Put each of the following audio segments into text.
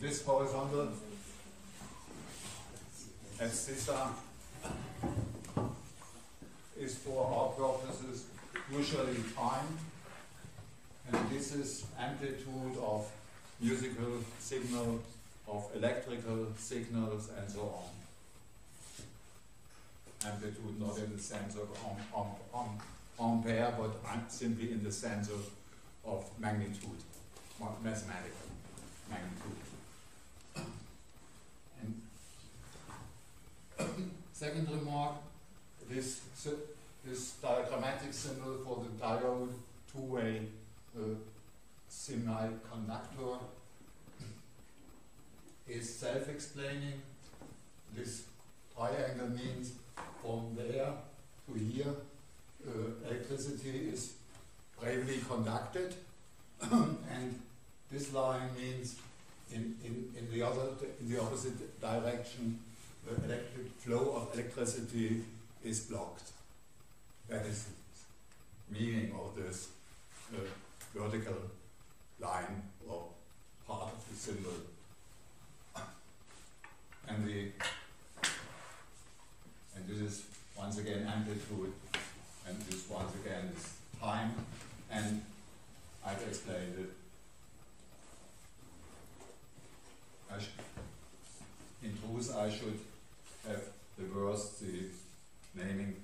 this horizontal abscissa is for our purposes usually time, and this is amplitude of musical signal, of electrical signals, and so on. Amplitude not in the sense of ampere, but simply in the sense of magnitude, mathematical magnitude. And second remark, this diagrammatic symbol for the diode two-way semiconductor is self-explaining. This triangle means from there to here electricity is bravely conducted, and this line means in the opposite direction the electric flow of electricity is blocked. That is the meaning of this vertical line or part of the symbol. And this is once again amplitude, and this once again is time, and I've explained it. In truth, I should have reversed the naming,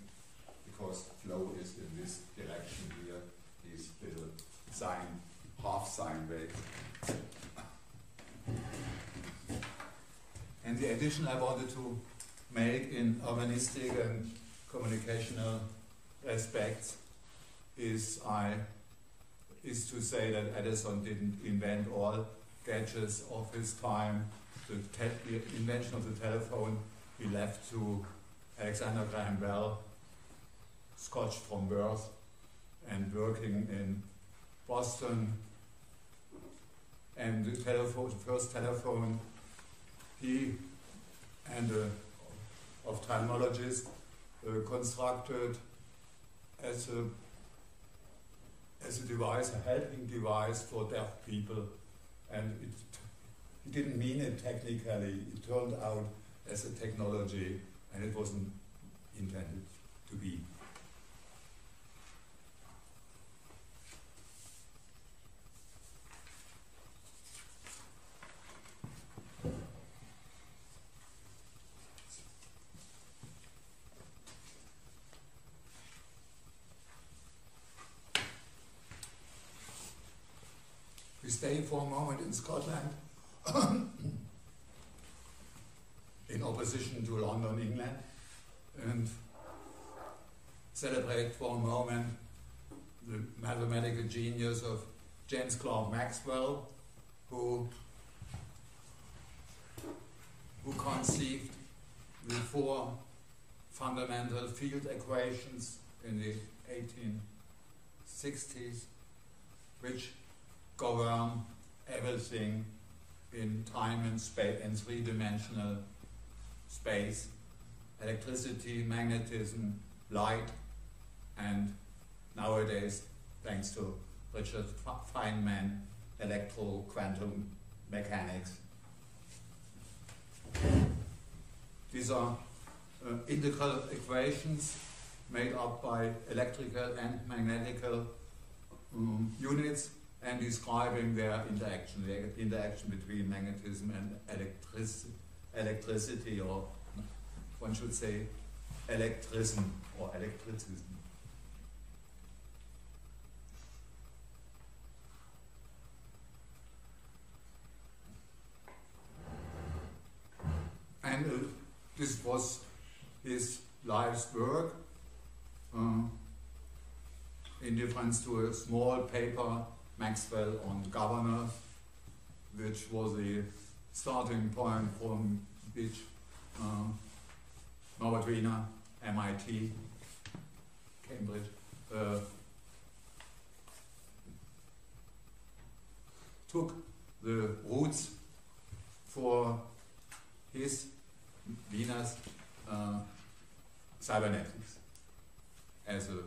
because flow is in this direction here, these little sine, half sine waves. And the addition I wanted to make in urbanistic and communicational aspects is to say that Edison didn't invent all gadgets of his time. The invention of the telephone he left to Alexander Graham Bell, Scotch from birth and working in Boston. And the first telephone he and an ophthalmologist constructed as a device, a helping device for deaf people, and he didn't mean it technically. It turned out as a technology, and it wasn't intended to be. We stay for a moment in Scotland in opposition to London, England, and celebrate for a moment the mathematical genius of James Clerk Maxwell, who conceived the four fundamental field equations in the 1860s, which govern everything in time and space, in three-dimensional space: electricity, magnetism, light, and nowadays, thanks to Richard Feynman, electro-quantum mechanics. These are integral equations made up by electrical and magnetical units, and describing their interaction, the interaction between magnetism and electricity, or one should say electrism or electricism. And this was his life's work, in difference to a small paper, Maxwell on Governors, which was the starting point from which Norbert Wiener, MIT, Cambridge, took the roots for his Wiener's cybernetics as a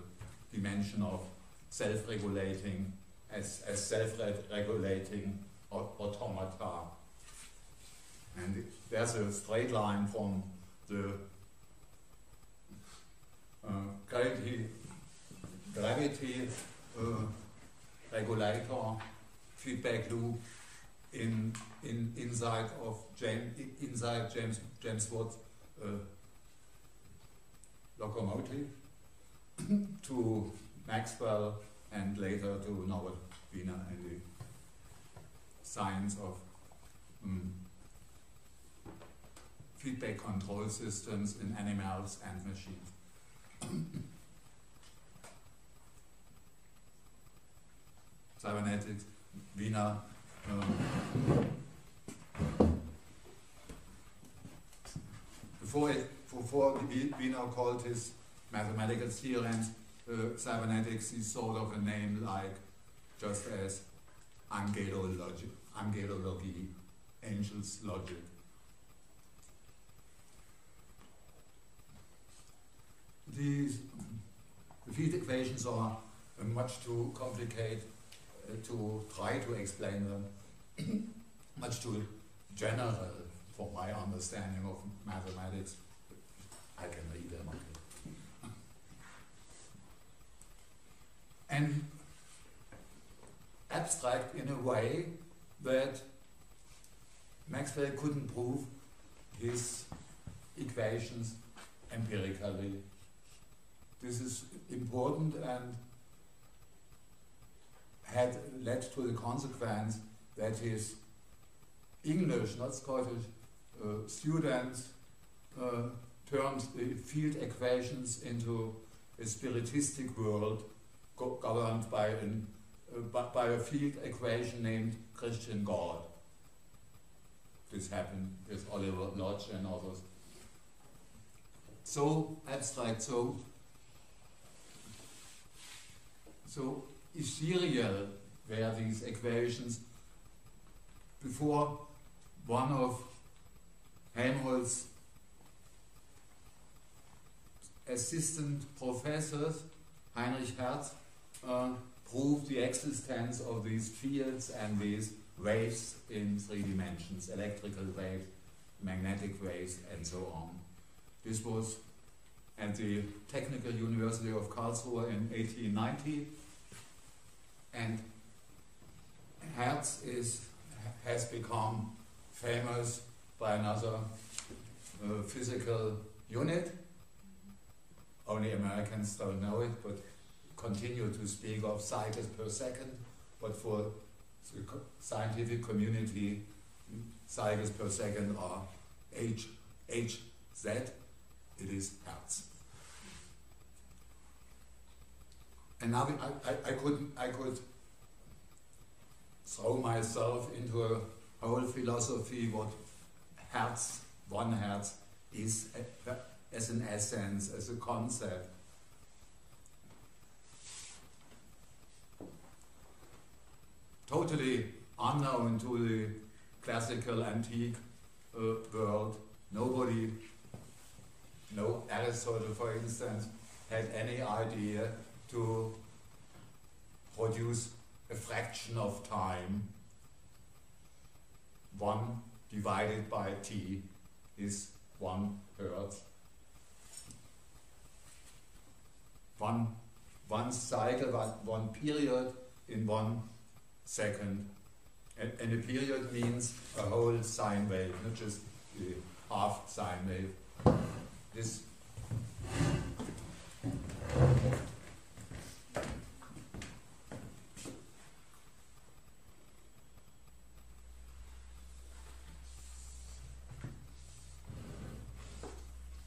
dimension of self-regulating, as self-regulating automata And there's a straight line from the gravity regulator feedback loop inside James Watt's locomotive to Maxwell and later to Norbert Wiener and the science of feedback control systems in animals and machines. Cybernetics, Wiener, before Wiener called his mathematical theorems cybernetics, is sort of a name like just as angelology, angel's logic. The field equations are much too complicated to try to explain them, much too general for my understanding of mathematics. I can read them, okay. And abstract in a way that Maxwell couldn't prove his equations empirically. This is important and had led to the consequence that his English, not Scottish, students turned the field equations into a spiritistic world governed by a field equation named Christian God. This happened with Oliver Lodge and others. So abstract, so ethereal were these equations before one of Helmholtz's assistant professors, Heinrich Hertz, proved the existence of these fields and these waves in 3 dimensions, electrical waves, magnetic waves, and so on. This was at the Technical University of Karlsruhe in 1890, and Hertz has become famous by another physical unit. Only Americans don't know it, but continue to speak of cycles per second, but for the scientific community, cycles per second are Hz. It is Hertz. And now I could throw myself into a whole philosophy what Hertz, 1 Hertz, is as an essence, as a concept. Totally unknown to the classical antique world. Nobody, no Aristotle for instance, had any idea to produce a fraction of time. 1 divided by t is 1 Hertz. One cycle, one period in 1 second. And a period means a whole sine wave, not just the half sine wave. This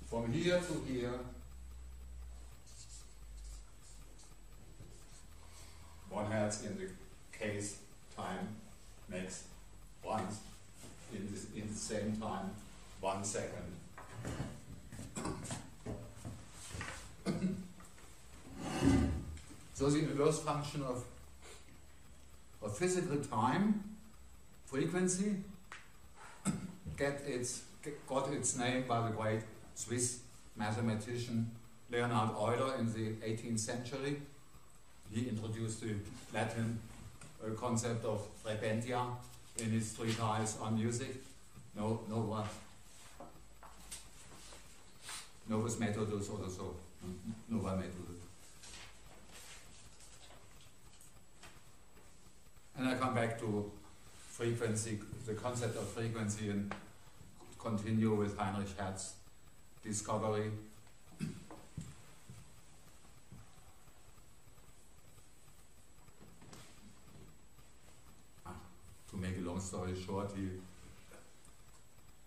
from here to here, 1 Hertz in the case time makes once in the same time 1 second. So the inverse function of physical time, frequency, got its name by the great Swiss mathematician Leonhard Euler in the 18th century. He introduced the Latin concept of frequentia in his treatise on music. Novus Methodus oder so. Nova Methodus. And I come back to frequency, the concept of frequency, and continue with Heinrich Hertz's discovery. To make a long story short,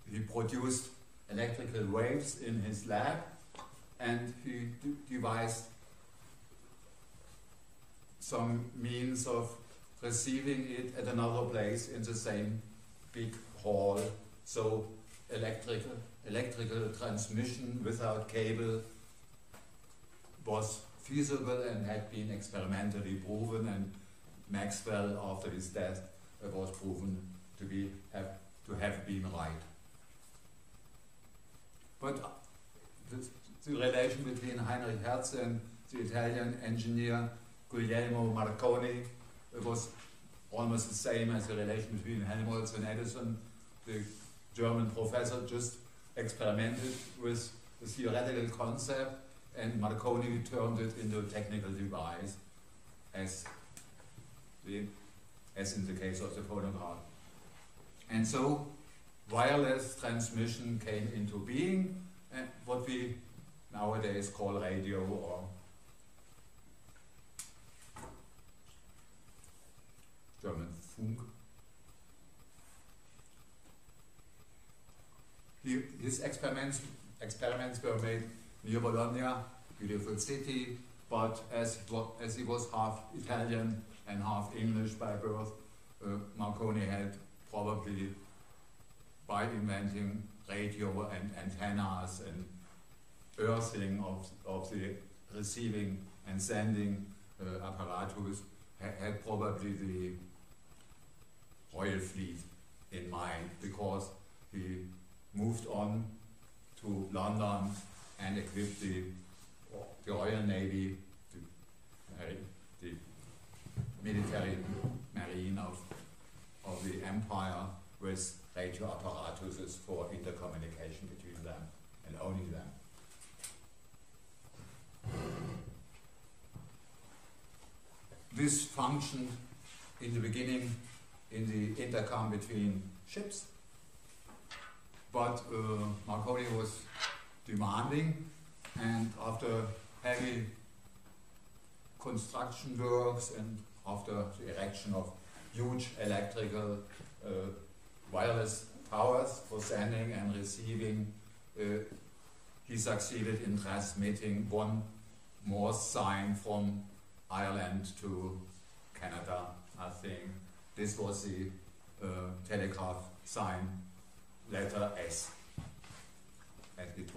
he produced electrical waves in his lab, and he devised some means of receiving it at another place in the same big hall. So electrical transmission without cable was feasible and had been experimentally proven, and Maxwell, after his death, was proven to have been right. But the relation between Heinrich Hertz and the Italian engineer Guglielmo Marconi was almost the same as the relation between Helmholtz and Edison. The German professor just experimented with the theoretical concept, and Marconi turned it into a technical device, as in the case of the phonograph. And so wireless transmission came into being, and what we nowadays call radio or German Funk. His experiments were made near Bologna, beautiful city, but as he was half Italian and half English by birth, Marconi had probably, by inventing radio and antennas and earthing of the receiving and sending apparatus, had probably the royal fleet in mind, because he moved on to London and equipped the Royal Navy, the military marine of the empire, with radio apparatuses for intercommunication between them and only them. This functioned in the beginning in the intercom between ships, but Marconi was demanding, and after heavy construction works and after the erection of huge electrical wireless towers for sending and receiving, he succeeded in transmitting one Morse sign from Ireland to Canada, I think. This was the telegraph sign, letter S. And it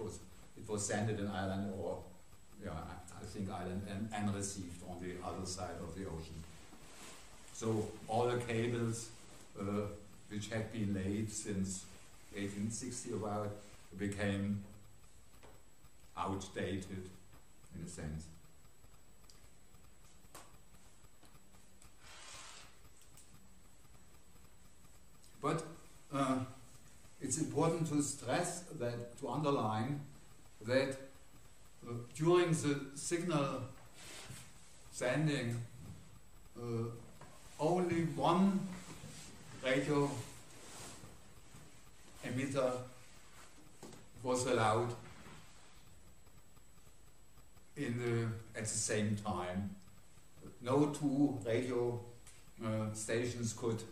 was sent in Ireland, or yeah, I think Ireland, and received on the other side of the ocean. So all the cables which had been laid since 1860 about became outdated in a sense. But it's important to stress that, to underline that during the signal sending, only one radio emitter was allowed at the same time. No two radio stations could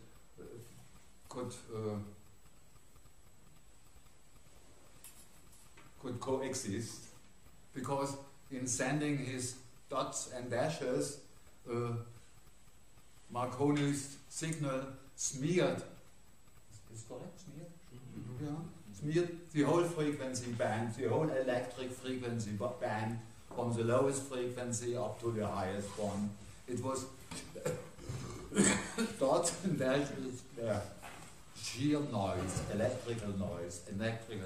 coexist, because in sending his dots and dashes, Marconi's signal smeared, is correct, smeared? Mm-hmm. Yeah. Smeared the whole frequency band, the whole electric frequency band, from the lowest frequency up to the highest one. It was dots and dashes, sheer noise, electrical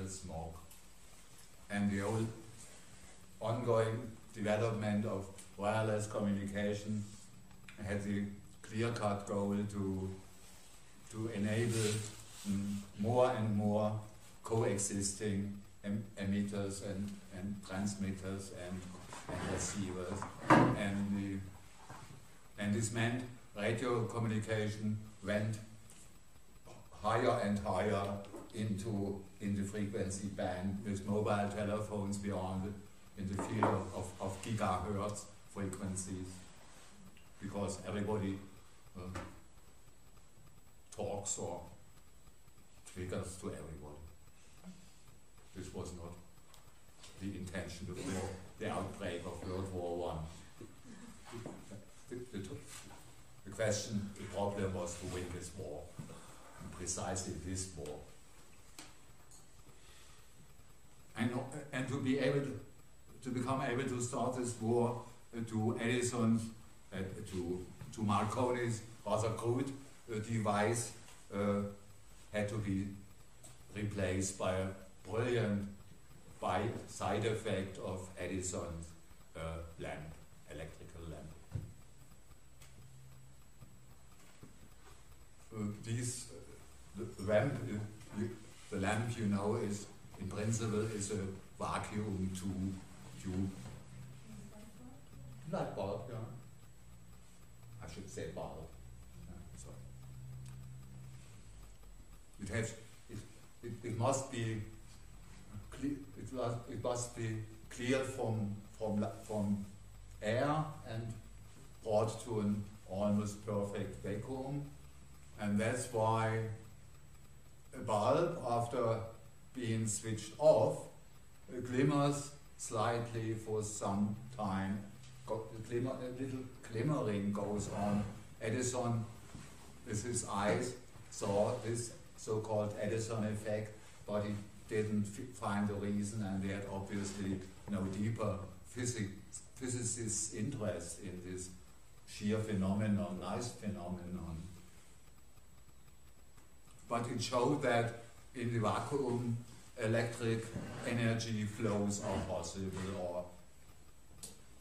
smoke. And the whole ongoing development of wireless communication had the clear-cut goal to enable more and more coexisting emitters and transmitters and receivers, and this meant radio communication went higher and higher into in the frequency band, with mobile telephones beyond in the field of gigahertz frequencies, because everybody talks or triggers to everybody. This was not the intention before the outbreak of World War I. The question, the problem was to win this war, and precisely this war. And to be able to become able to start this war, to Edison's, to Marconi's rather crude device had to be replaced by a brilliant side effect of Edison's lamp, electrical lamp. The lamp, you know, is in principle is a vacuum tube. Light bulb, yeah. I should say bulb. Sorry. It must be it must be cleared from air and brought to an almost perfect vacuum, and that's why a bulb, after being switched off, glimmers slightly for some time. A little glimmering goes on. Edison, with his eyes, saw this so-called Edison effect, but he didn't find the reason, and he had obviously no deeper physicist's interest in this sheer phenomenon, nice phenomenon. But it showed that in the vacuum, electric energy flows are possible, or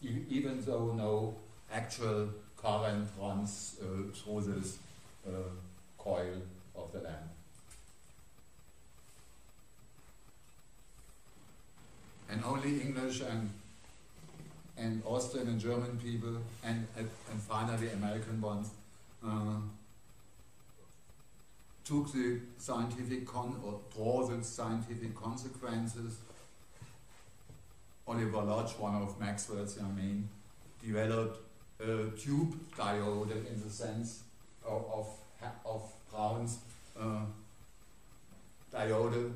even though no actual current runs through this coil of the lamp. And only English and Austrian and German people and finally American ones took the scientific draw the scientific consequences. Oliver Lodge, one of Maxwell's developed a tube diode in the sense of Brown's diode.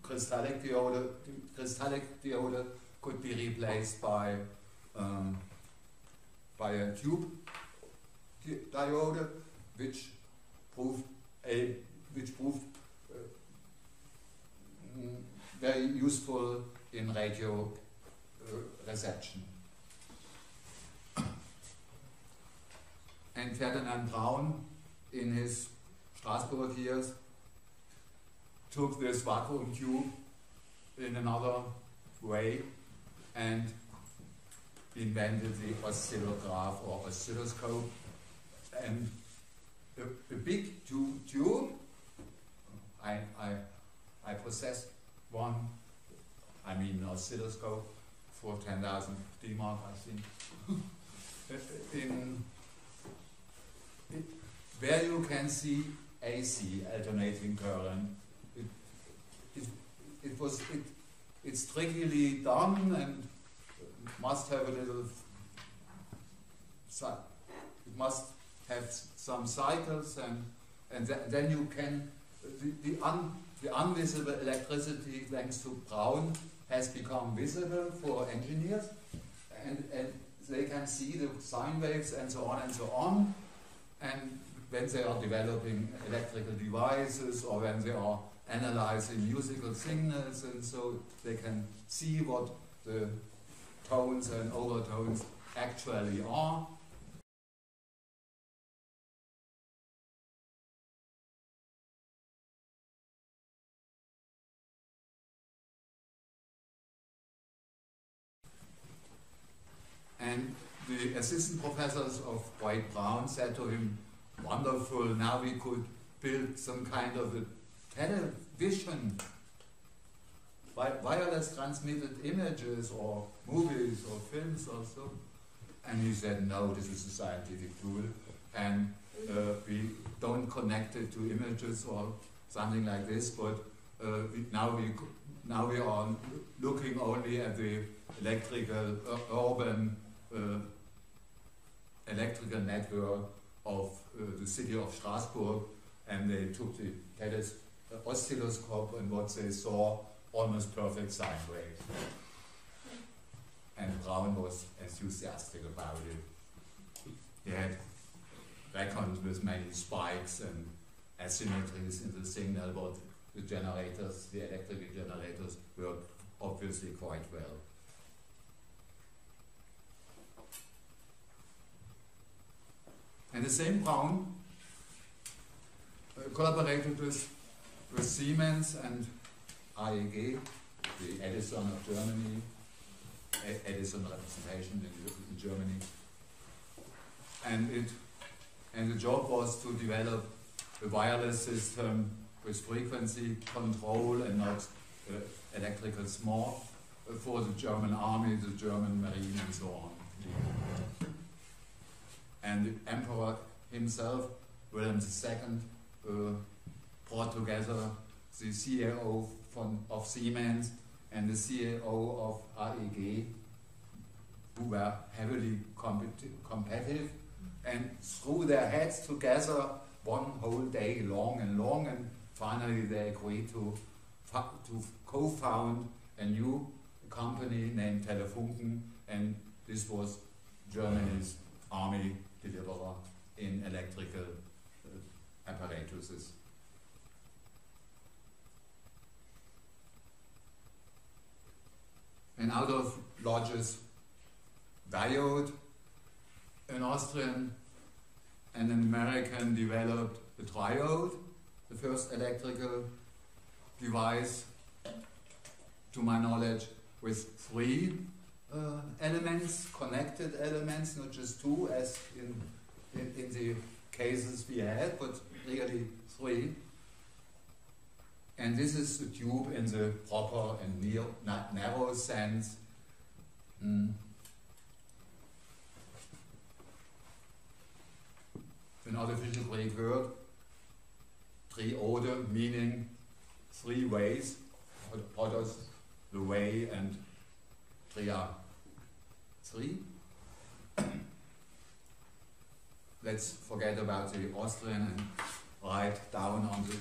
Crystallic diode could be replaced by a tube diode, which proved very useful in radio reception. And Ferdinand Braun, in his Strasbourg years, took this vacuum tube in another way and invented the oscillograph or oscilloscope. And a big tube, I possessed one, oscilloscope for 10,000 D-Mark, I think. Where you can see AC, alternating current. It's trickily done and must have a little. It must have some cycles, and then you can the unvisible electricity, thanks to Braun, has become visible for engineers, and they can see the sine waves and so on and so on. And when they are developing electrical devices, or when they are analyzing musical signals, and so they can see what the tones and overtones actually are. And the assistant professors of White Brown said to him, "Wonderful, now we could build some kind of a television, wireless transmitted images or movies or films or so? And he said, no, this is a scientific tool, and we don't connect it to images or something like this, but now we are looking only at the electrical urban electrical network of the city of Strasbourg, and they took the oscilloscope, and what they saw, almost perfect sine waves. And Braun was enthusiastic about it. He had reckoned with many spikes and asymmetries in the signal, but the generators, the electrical generators, worked obviously quite well. And the same Braun collaborated with Siemens and AEG, the Edison of Germany, Edison representation in Germany, and the job was to develop a wireless system with frequency control and not electrical smog for the German army, the German marine, and so on. And the emperor himself, William II, brought together the CEO of Siemens and the CEO of AEG, who were heavily competitive, and threw their heads together one whole day long, and finally they agreed to co-found a new company named Telefunken, and this was Germany's army deliverer in electrical apparatuses. And out of Lodge's diode, an Austrian and an American developed a triode, the first electrical device, to my knowledge, with three elements, connected elements, not just two as in the cases we had, but really three. And this is the tube in the proper and narrow sense. An artificial Greek word, triode, meaning three ways, podos, the way, and tria, three. Let's forget about the Austrian and write down on the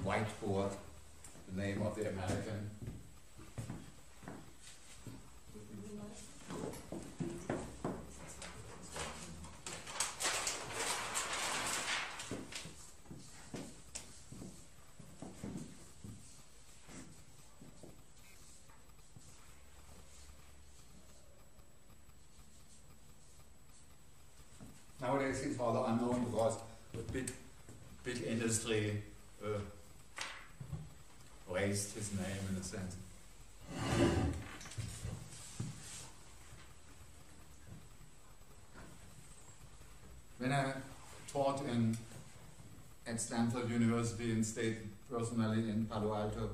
whiteboard the name of the American. Nowadays it's rather unknown because the big industry raised his name in a sense. When I taught at Stanford University and stayed personally in Palo Alto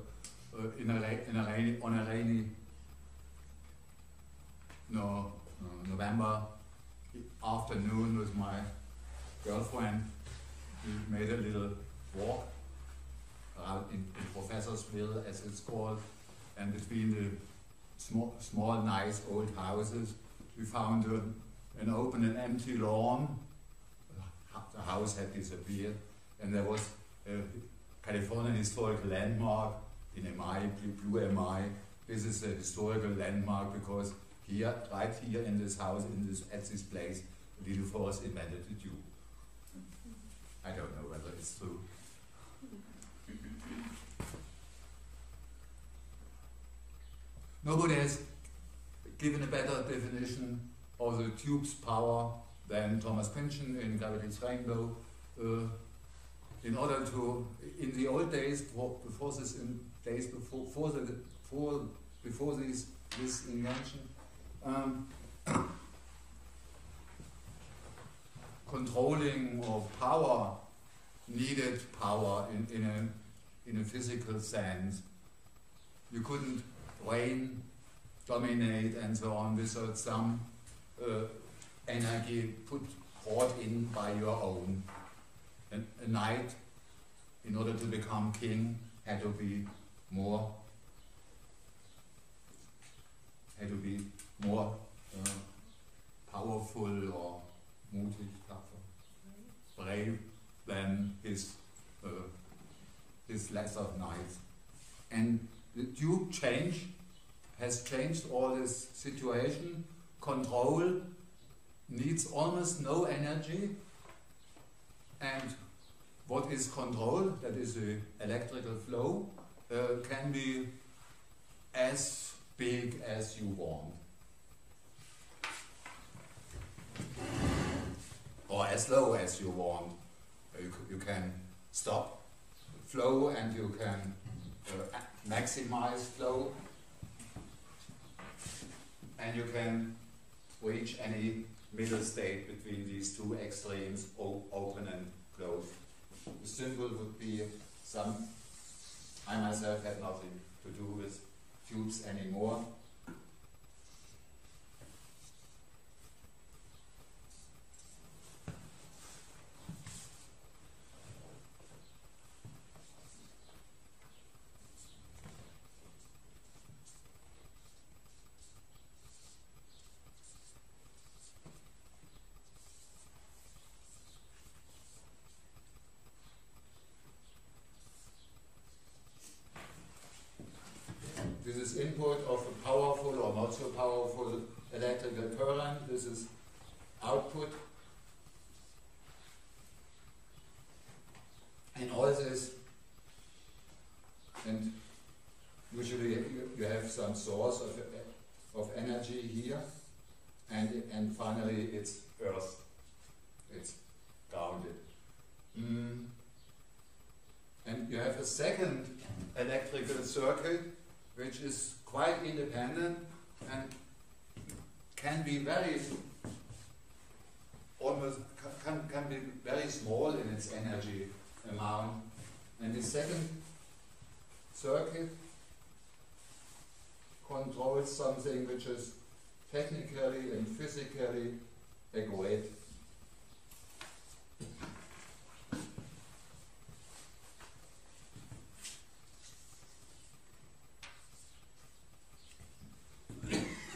on a rainy November afternoon with my girlfriend, we made a little walk around in Professorsville, as it's called, and between the small nice old houses we found an open and empty lawn. The house had disappeared, and there was a Californian historical landmark in MI, blue MI. This is a historical landmark because here, right here in this house, at this place, Little Force invented the tube. I don't know whether it's true. Nobody has given a better definition of the tube's power than Thomas Pynchon in Gravity's Rainbow. In order to, in the old days, before this invention, controlling of power needed power in in a physical sense. You couldn't reign, dominate, and so on without some energy brought in by your own. And a knight, in order to become king, had to be more powerful or mutig, brave than his lesser knights. And the Duke has changed all this situation. Control needs almost no energy, and what is control, that is the electrical flow, can be as big as you want, or as low as you want. You can stop flow and you can maximize flow, and you can reach any middle state between these two extremes, open and closed. The symbol would be I myself had nothing to do with tubes anymore. This is input of a powerful or not so powerful electrical current. This is output. And all this, and usually you have some source of energy here, and finally it's earth. It's grounded. And you have a second electrical circuit which is quite independent and can be very can be very small in its energy amount. And the second circuit controls something which is technically and physically a grid.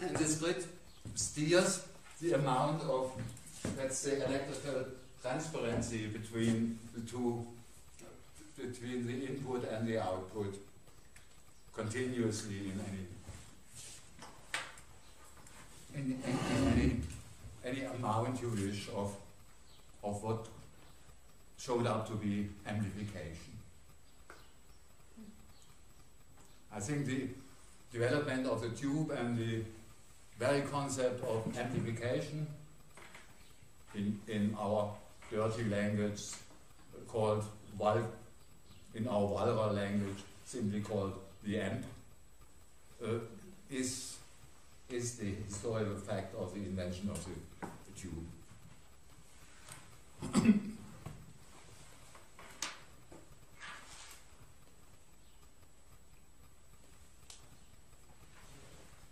And this grid steers the amount of, let's say, electrical transparency between the two, between the input and the output, continuously in any amount you wish of what showed up to be amplification. I think the development of the tube and the very concept of amplification in our dirty language called in our vulgar language simply called the amp, is the historical fact of the invention of the tube.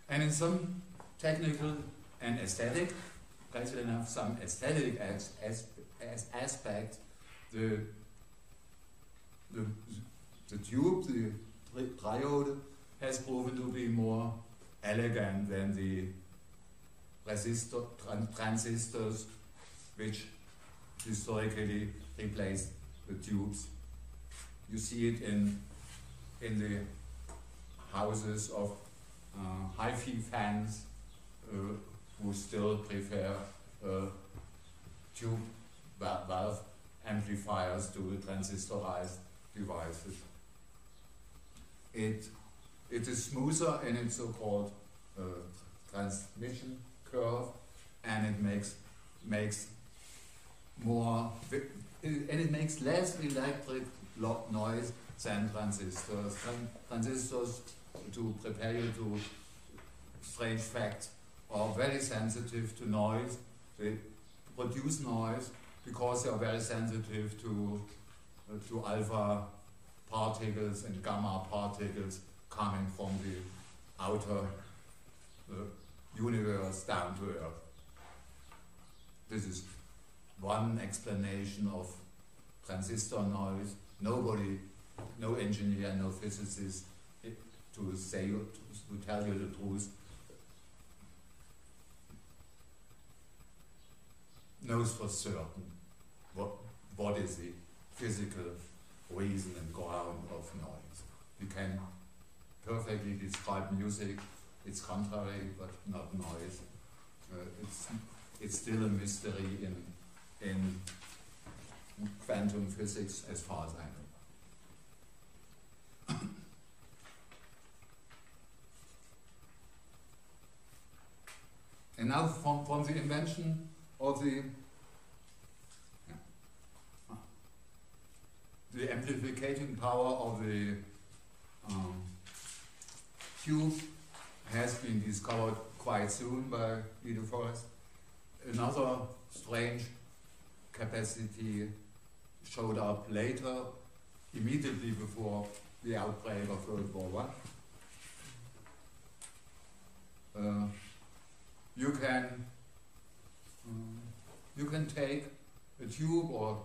And in some technical and aesthetic, rather enough, some aesthetic aspect, the tube, the triode, has proven to be more elegant than the transistors, which historically replaced the tubes. You see it in the houses of hi-fi fans who still prefer tube valve amplifiers to transistorized devices. It is smoother in its so-called transmission curve, and it makes more, and it makes less electric noise than transistors. Transistors, to prepare you to strange facts, are very sensitive to noise. They produce noise because they are very sensitive to alpha particles and gamma particles coming from the outer universe down to Earth. This is one explanation of transistor noise. Nobody, no engineer, no physicist, to tell you the truth, knows for certain what is the physical reason and ground of noise. You can perfectly describe music, it's contrary, but not noise. It's still a mystery in quantum physics, as far as I know. And now from the invention of the amplificating power of the tube has been discovered quite soon by Guido Forest. Another strange capacity showed up later, immediately before the outbreak of World War I. You can take a tube or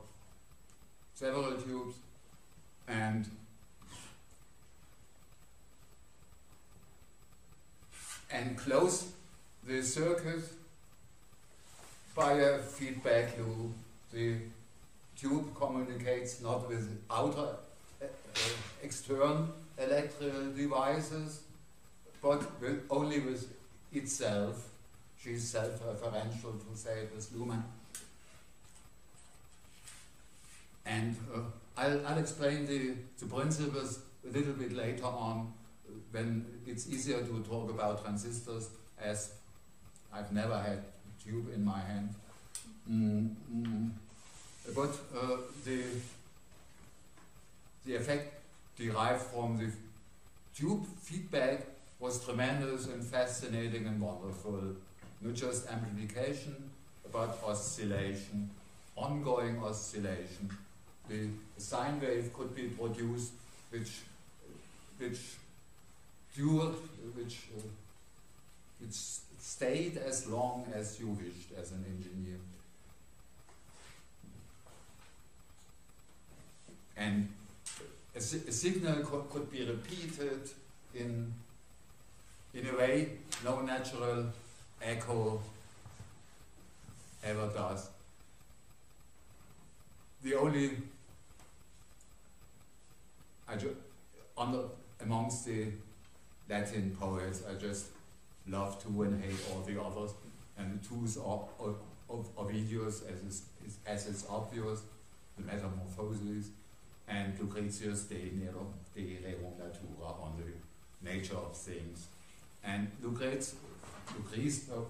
several tubes and close the circuit by a feedback loop. The tube communicates not with outer external electrical devices, but only with itself. She's self-referential, to say it with Luhmann. And I'll explain the principles a little bit later on, when it's easier to talk about transistors, as I've never had a tube in my hand. But the effect derived from the tube feedback was tremendous and fascinating and wonderful. Not just amplification, but oscillation, ongoing oscillation. The sine wave could be produced, which stayed as long as you wished as an engineer. And a signal could be repeated in a way no natural echo ever does. The only, amongst the Latin poets, I just love two and hate all the others, and the twos are Ovidius, as is obvious, the Metamorphoses, and Lucretius De Rerum Natura, on the nature of things. And Lucretius,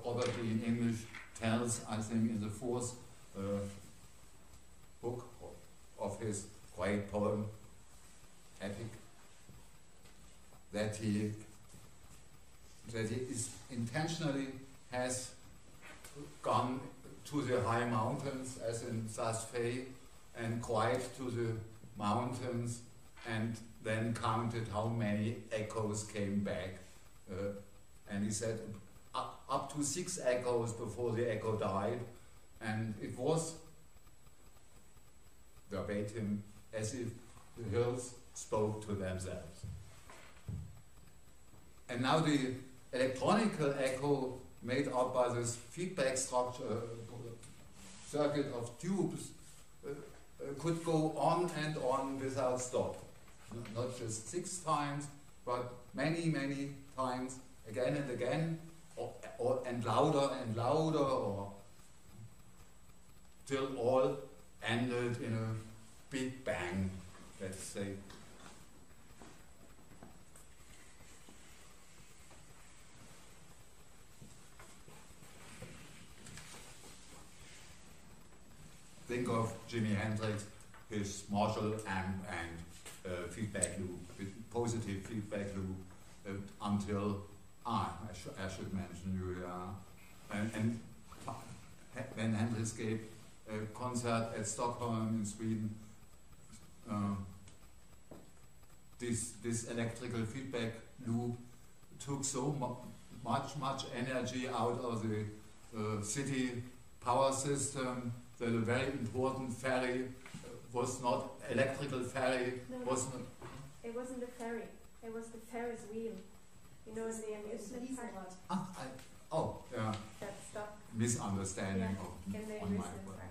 probably in English, tells, I think, in the fourth book of his great poem, Epic, that he is intentionally has gone to the high mountains, as in Saas-Fee, and cried to the mountains, and then counted how many echoes came back. And he said up to 6 echoes before the echo died, and it was verbatim as if the hills spoke to themselves. And now the electronical echo made up by this feedback structure, circuit of tubes, could go on and on without stop. Not just 6 times, but many, many times, again and again, and louder, or till all ended in a big bang, let's say. Think of Jimmy Hendrix, his Marshall amp and feedback loop, with positive feedback loop until I should mention you. And when Hendrix gave a concert at Stockholm in Sweden, this electrical feedback loop took so much energy out of the city power system that a very important ferry was not electrical ferry. No, was not. It wasn't the ferry. It was the Ferris wheel. You know, in the amusement park. Oh, yeah. That stopped. Misunderstanding in the on my amusement part. park.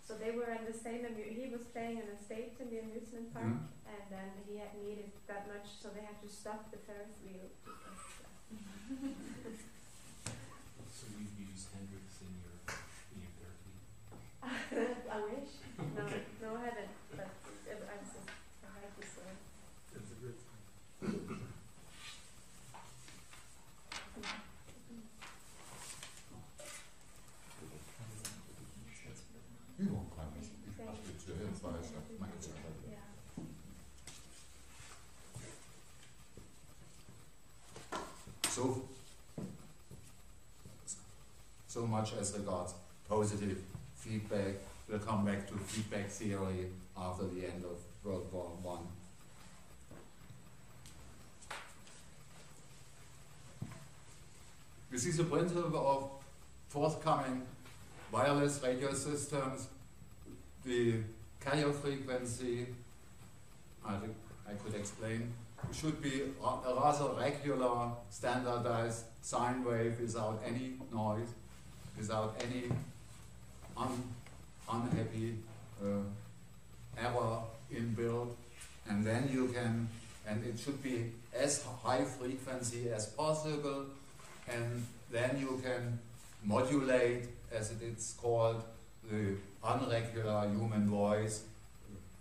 So they were in the same. He was playing on a stage in the amusement park, and then he had needed that much, so they had to stop the Ferris wheel. So you've used Hendrix in your therapy? I wish. No, Okay. no, I haven't. But I like this one. That's a good So much as regards positive feedback. We'll come back to feedback theory after the end of World War I. This is the principle of forthcoming wireless radio systems. The carrier frequency, I could explain, should be a rather regular, standardized sine wave without any noise, without any unhappy error inbuilt, and then you can, and it should be as high frequency as possible, and then you can modulate, as it is called, the unregular human voice,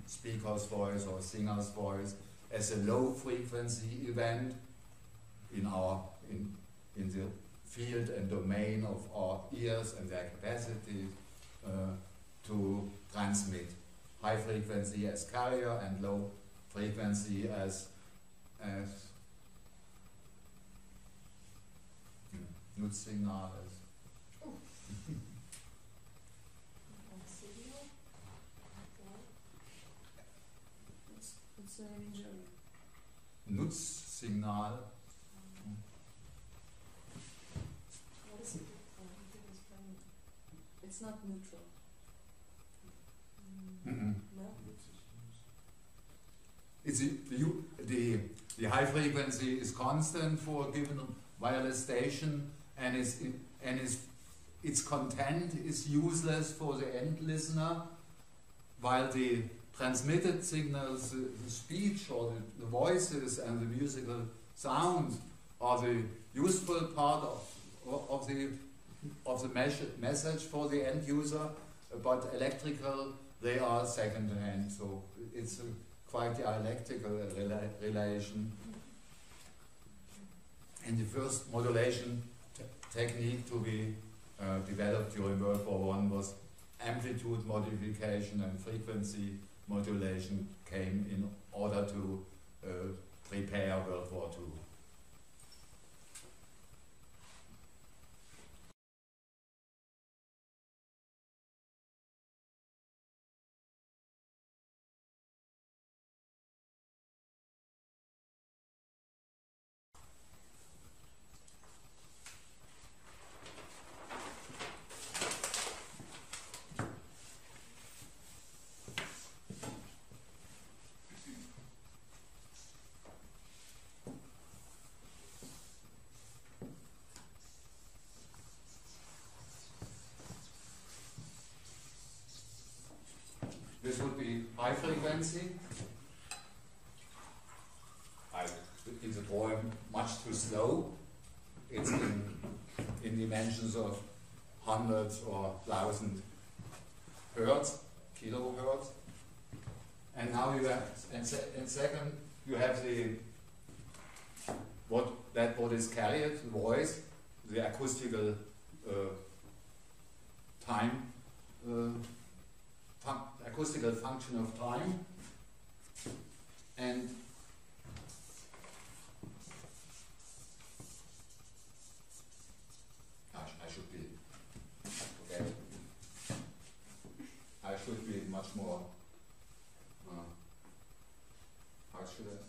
speaker's voice or singer's voice, as a low frequency event in the field and domain of our ears and their capacity to transmit. High frequency as carrier and low frequency as Nutzsignal. What's the name in German? Nutzsignal. What is it? It's not neutral. No? It's the high frequency is constant for a given wireless station, and its content is useless for the end listener, while the transmitted signals, the speech or the voices and the musical sounds are the useful part of the message for the end user, but electrical, they are second hand, so it's quite dialectical relation. And the first modulation technique to be developed during World War I was amplitude modification, and frequency modulation came in order to prepare World War II. This would be high frequency. In the drawing, much too slow. It's in dimensions of hundreds or thousand hertz, kilohertz. And now you have, and second, you have the what is carried, the voice, the acoustical time. Acoustical function of time, and I should be much more to that one.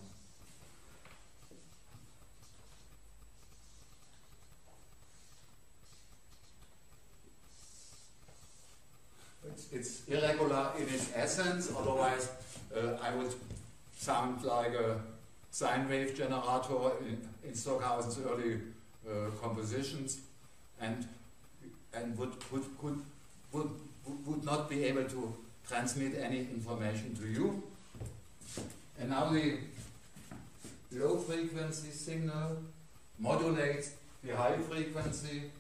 It's irregular in its essence, otherwise I would sound like a sine wave generator in Stockhausen's early compositions, and would not be able to transmit any information to you. And now the low frequency signal modulates the high frequency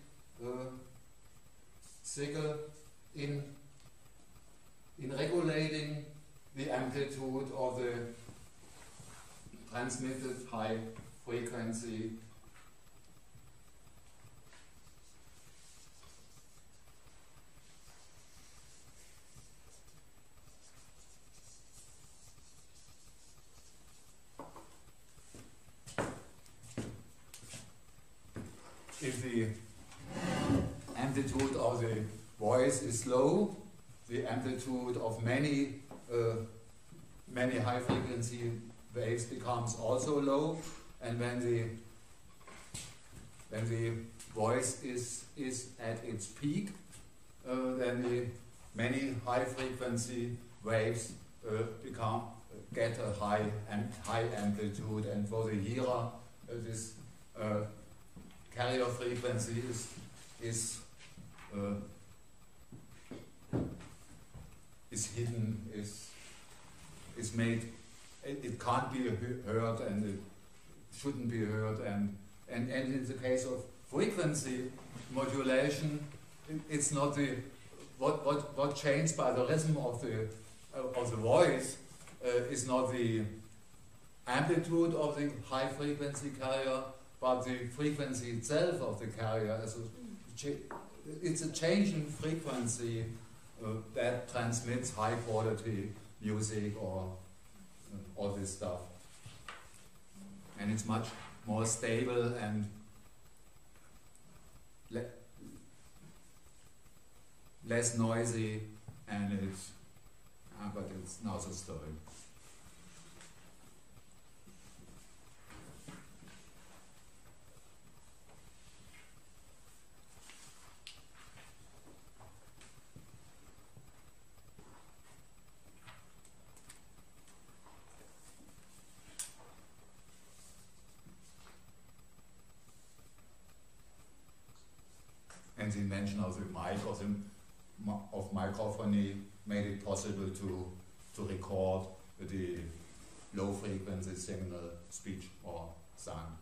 signal in regulating the amplitude of the transmitted high frequency if the amplitude of the voice is low, the amplitude of many high frequency waves becomes also low, and when the voice is at its peak, then the many high frequency waves get a high amplitude, and for the hearer this carrier frequency is hidden, is made, it can't be heard, and it shouldn't be heard, and in the case of frequency modulation, it's not the what changed by the rhythm of the voice is not the amplitude of the high frequency carrier, but the frequency itself of the carrier. It's a change in frequency that transmits high quality music or all this stuff. And it's much more stable and less noisy, and but it's not a story. And the invention of the mic, of microphony, made it possible to record the low frequency signal, speech or sound.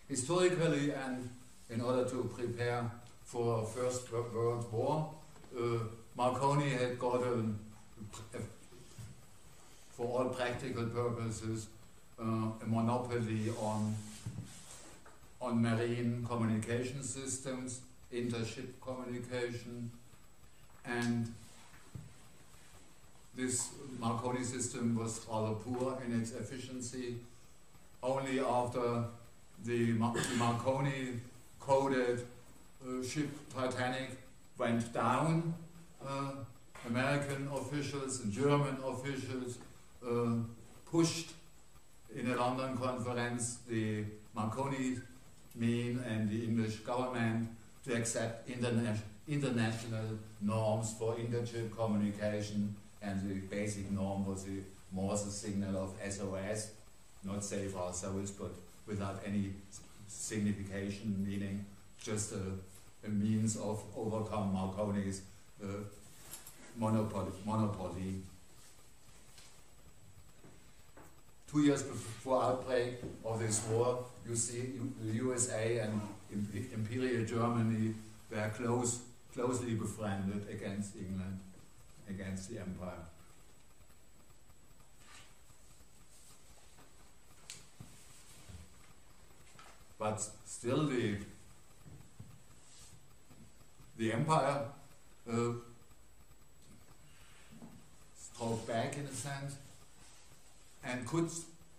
Historically, and in order to prepare for First World War, Marconi had got for all practical purposes a monopoly on marine communication systems, intership communication, and this Marconi system was rather poor in its efficiency. Only after the Marconi coded ship Titanic went down, American officials and German officials pushed in a London conference the Marconi mean and the English government to accept international norms for intership communication, and the basic norm was the Morse signal of SOS, not save our souls, but without any signification, meaning just a means of overcome Marconi's monopoly. 2 years before outbreak of this war, you see the USA and Imperial Germany were closely befriended against England, against the empire. But still the empire struck back in a sense, and could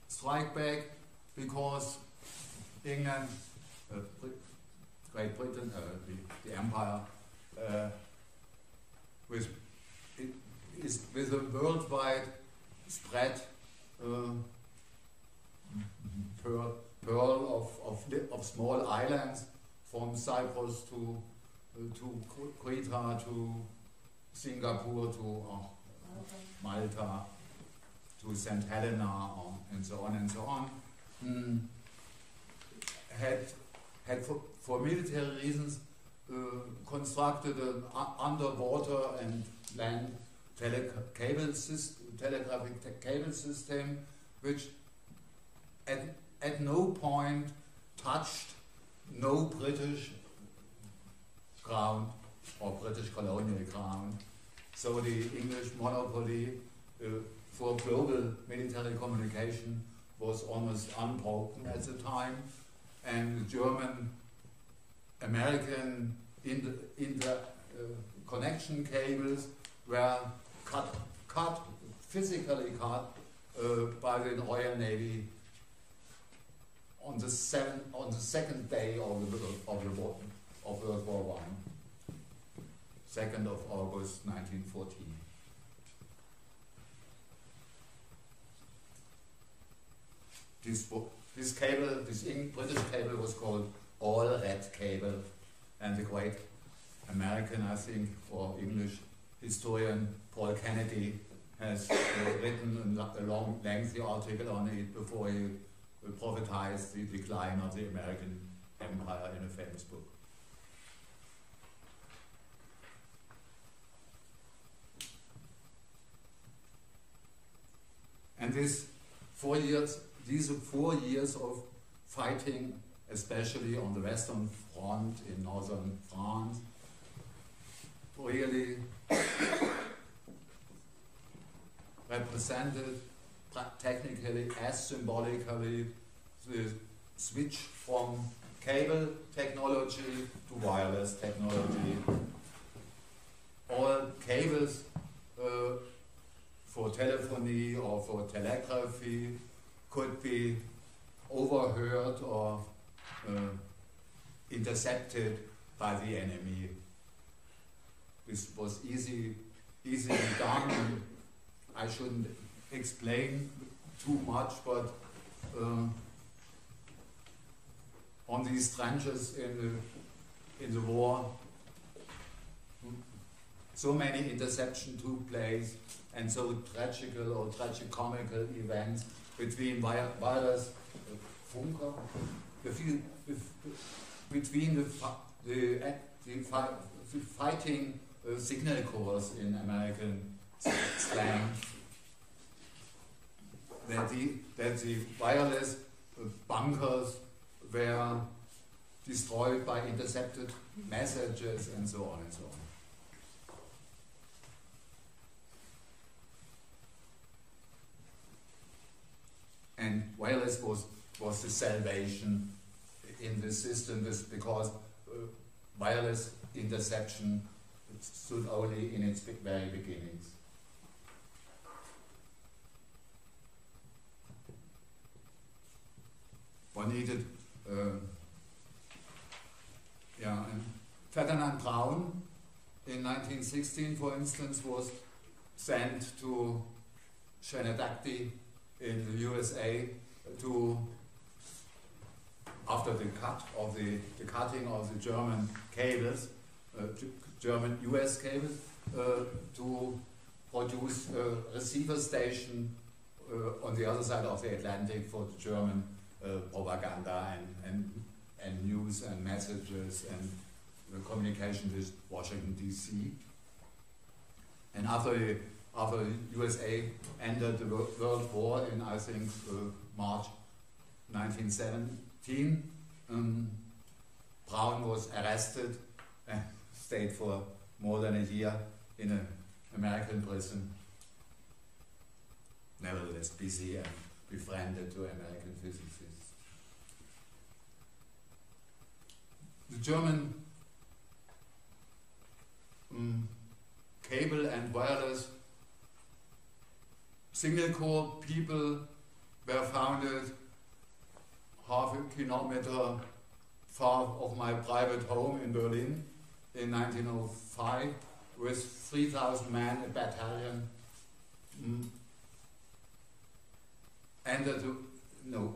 strike back because England, Great Britain, the empire, is with a worldwide spread pearl of small islands from Cyprus to Crete to Singapore to Malta to St. Helena and so on and so on. Had for military reasons constructed an underwater and land telegraphic cable system, which at no point touched no British ground or British colonial ground. So the English monopoly for global military communication was almost unbroken at the time, and the German American connection cables were physically cut by the Royal Navy on the second day of World War I, 2nd of August 1914. This cable, this British cable, was called All Red Cable, and the great American, I think, or English historian Paul Kennedy has written a long, lengthy article on it before he prophetized the decline of the American empire in a famous book. And these 4 years of fighting, especially on the Western Front in northern France, really represented technically as symbolically the switch from cable technology to wireless technology. All cables for telephony or for telegraphy could be overheard or intercepted by the enemy. This was easily done. I shouldn't explain too much, but on these trenches in the war, so many interceptions took place, and so tragical or tragicomical events between wireless Funker, between the fighting signal corps in American slang, that the wireless bunkers were destroyed by intercepted messages and so on and so on. And wireless was the salvation in this system, because wireless interception stood only in its very beginnings. One needed, and Ferdinand Braun in 1916, for instance, was sent to Schenectady in the USA after the cutting of the German cables, German US cables, to produce a receiver station on the other side of the Atlantic for the German propaganda and news and messages and communication with Washington DC. And after the USA ended the World War in, I think, March 1917, Braun was arrested and stayed for more than a year in an American prison, nevertheless busy and befriended to American physicists. The German cable and wireless signal corps people were founded half a kilometer far of my private home in Berlin in 1905 with 3,000 men, a battalion entered the, no,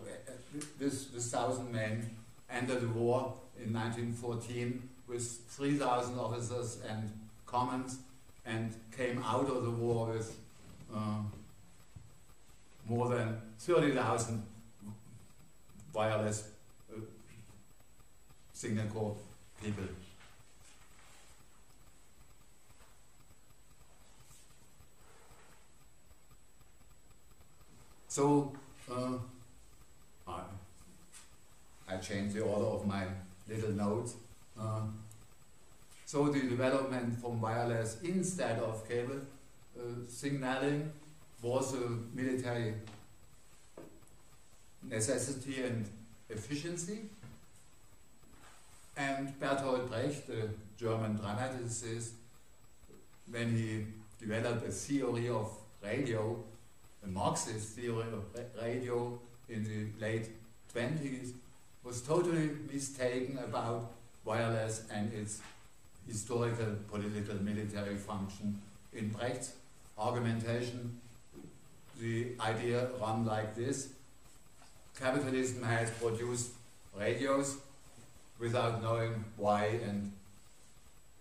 this 1,000 men entered the war in 1914 with 3,000 officers and commons, and came out of the war with more than 30,000 wireless signal corps people. So I changed the order of my little notes. So the development from wireless instead of cable signaling was a military necessity and efficiency. And Bertolt Brecht, the German dramatist, when he developed a theory of radio, a Marxist theory of radio in the late 20s, was totally mistaken about wireless and its historical, political, military function. In Brecht's argumentation, the idea ran like this: capitalism has produced radios without knowing why and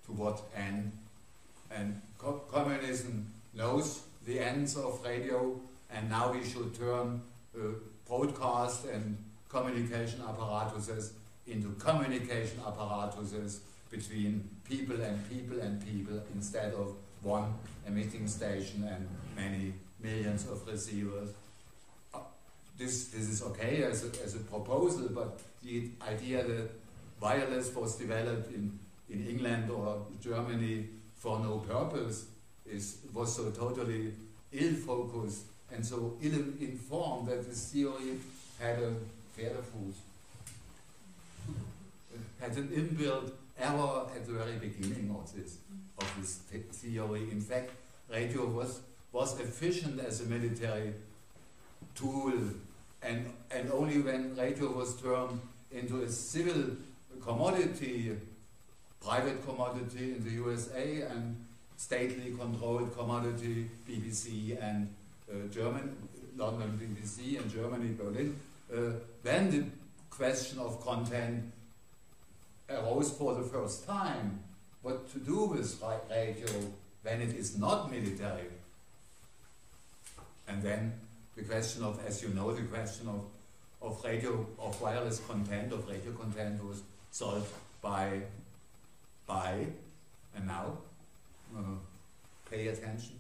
to what end, and communism knows the ends of radio, and now we should turn broadcast and communication apparatuses into communication apparatuses between people and people and people, instead of one emitting station and many millions of receivers. This is okay as a proposal, but the idea that wireless was developed in England or Germany for no purpose was so totally ill-focused and so ill-informed that this theory had a Pferdefuß. Had an inbuilt error at the very beginning of this theory. In fact, radio was efficient as a military tool, and only when radio was turned into a civil commodity, private commodity in the USA and stately controlled commodity, BBC and London BBC and Germany, Berlin, then the question of content arose for the first time. What to do with radio when it is not military? And then the question of, as you know, the question of radio, of wireless content, of radio content was solved by, and now, pay attention,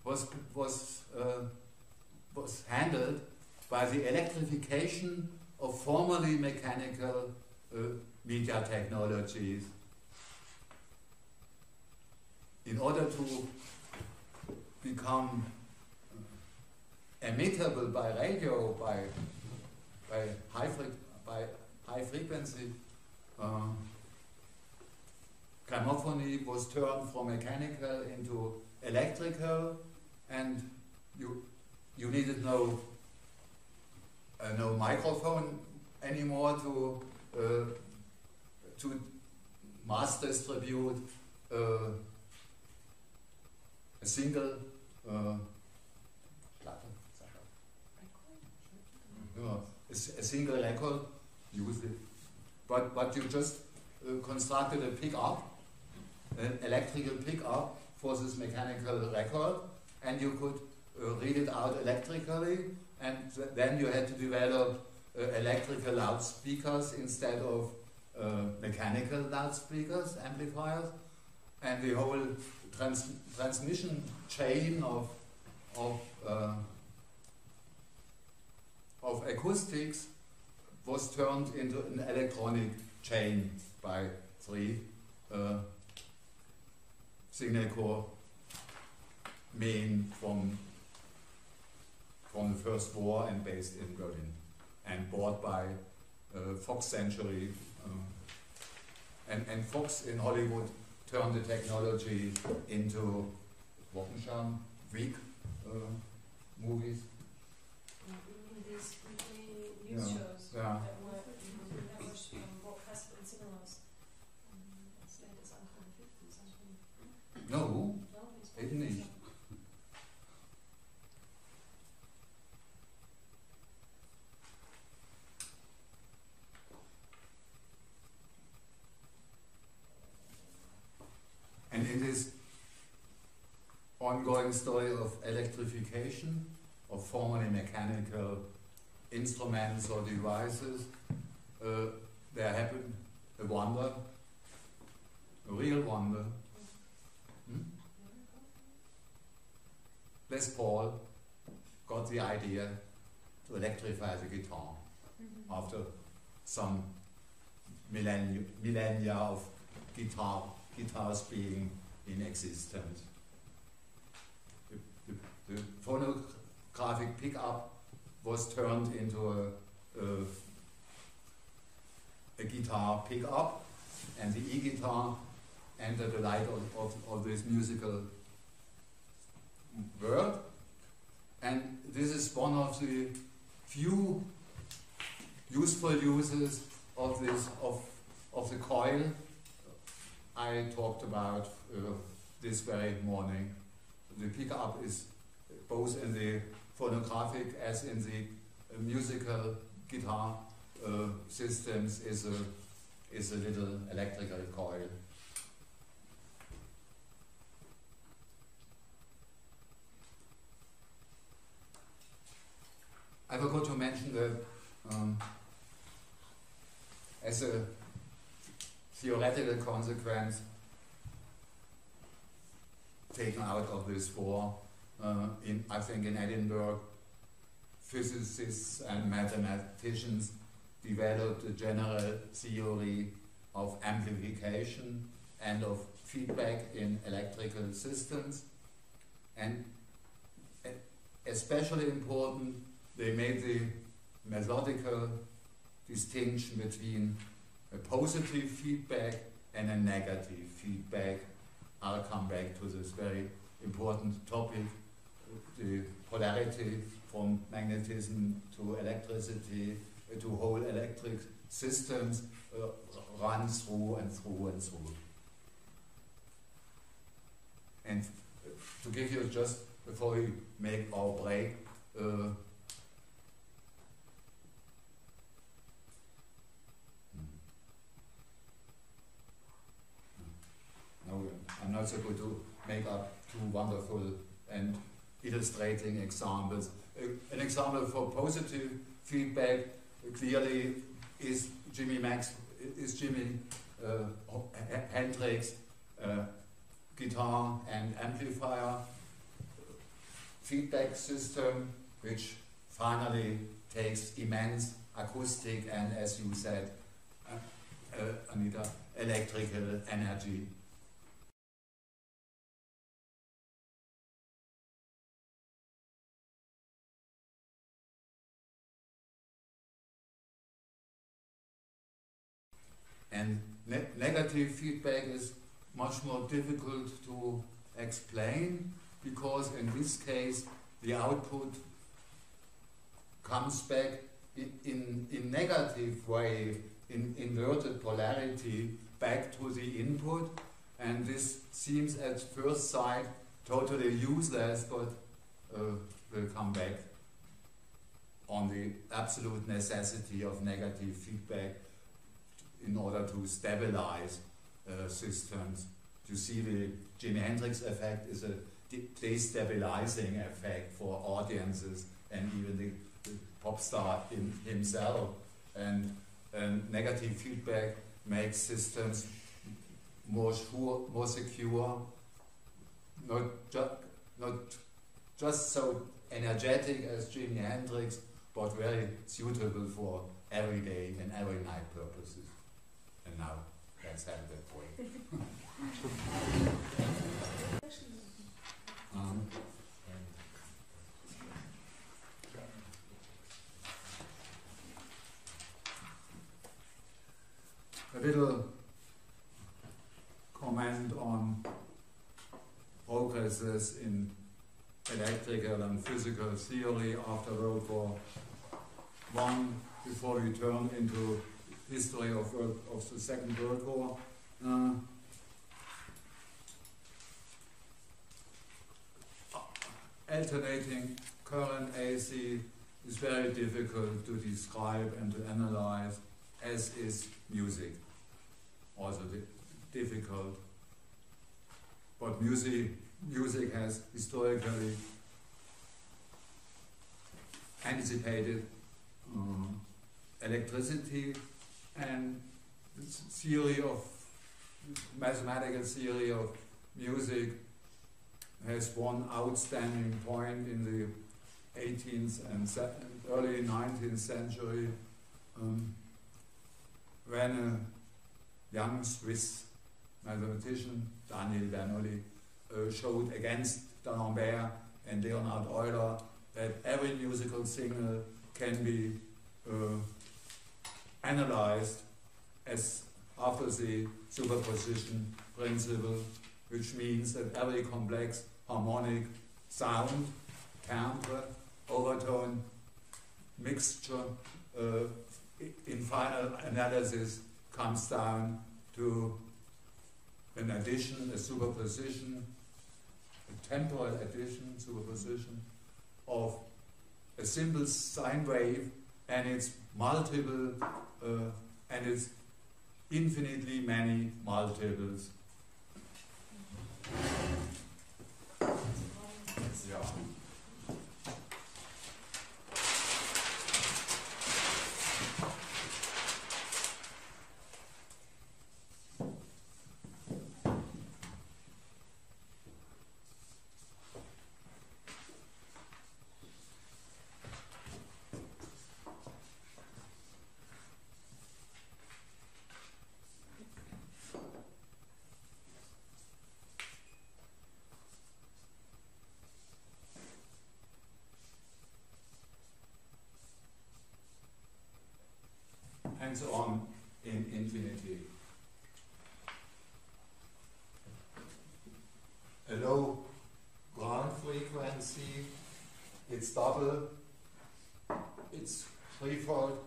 was handled by the electrification of formerly mechanical media technologies. In order to become emittable by radio, by high frequency, gramophony was turned from mechanical into electrical, and you needed no microphone anymore to mass distribute a single a single record, use it. But you just constructed a pickup, an electrical pickup for this mechanical record, and you could read it out electrically, and then you had to develop electrical loudspeakers instead of mechanical loudspeakers, amplifiers, and the whole transmission chain of acoustics was turned into an electronic chain by 3 signal corps men from the First War and based in Berlin, and bought by Fox Century. And Fox in Hollywood turned the technology into Wochenschau, week movies. Even these weekly news shows that were broadcast in cinemas as late as Anfang der 50s. No, No, eben nicht. in this ongoing story of electrification of formerly mechanical instruments or devices, there happened a wonder, a real wonder. Les Paul got the idea to electrify the guitar after some millennia of guitars being in existence. The phonographic pickup was turned into a guitar pickup, and the e-guitar entered the light of this musical world. And this is one of the few useful uses of this of the coil I talked about this very morning. The pickup is both in the phonographic as in the musical guitar systems is a little electrical coil. I forgot to mention that as a theoretical consequence taken out of this war, I think in Edinburgh, physicists and mathematicians developed a general theory of amplification and of feedback in electrical systems. And especially important, they made the methodical distinction between a positive feedback and a negative feedback. I'll come back to this very important topic. The polarity from magnetism to electricity to whole electric systems run through and through and through. And to give you just, before we make our break, I'm not so good to make up two wonderful and illustrating examples. An example for positive feedback clearly is Jimmy Hendrix guitar and amplifier feedback system, which finally takes immense acoustic and, as you said, Anita, electrical energy. And negative feedback is much more difficult to explain, because in this case the output comes back in negative way, in inverted polarity, back to the input, and this seems at first sight totally useless, but will come back on the absolute necessity of negative feedback in order to stabilize systems. You see, the Jimi Hendrix effect is a destabilizing effect for audiences and even the pop star himself. And negative feedback makes systems more sure, more secure, not just so energetic as Jimi Hendrix, but very suitable for everyday and every night purposes. And now, let's have that break. A little comment on progresses in electrical and physical theory after World War I, before we turn into history of the Second World War. Alternating current AC is very difficult to describe and to analyze, as is music, also difficult. what music has historically anticipated electricity, and this mathematical theory of music has one outstanding point in the 18th and early 19th century, when a young Swiss mathematician, Daniel Bernoulli, showed against D'Alembert and Leonhard Euler that every musical signal can be analyzed as after the superposition principle, which means that every complex harmonic sound, timbre, overtone, mixture, in final analysis comes down to an addition, a superposition, a temporal addition, superposition of a simple sine wave and its multiple and its infinitely many multiples. Yeah. And so on in infinity. A low ground frequency, it's double, it's threefold,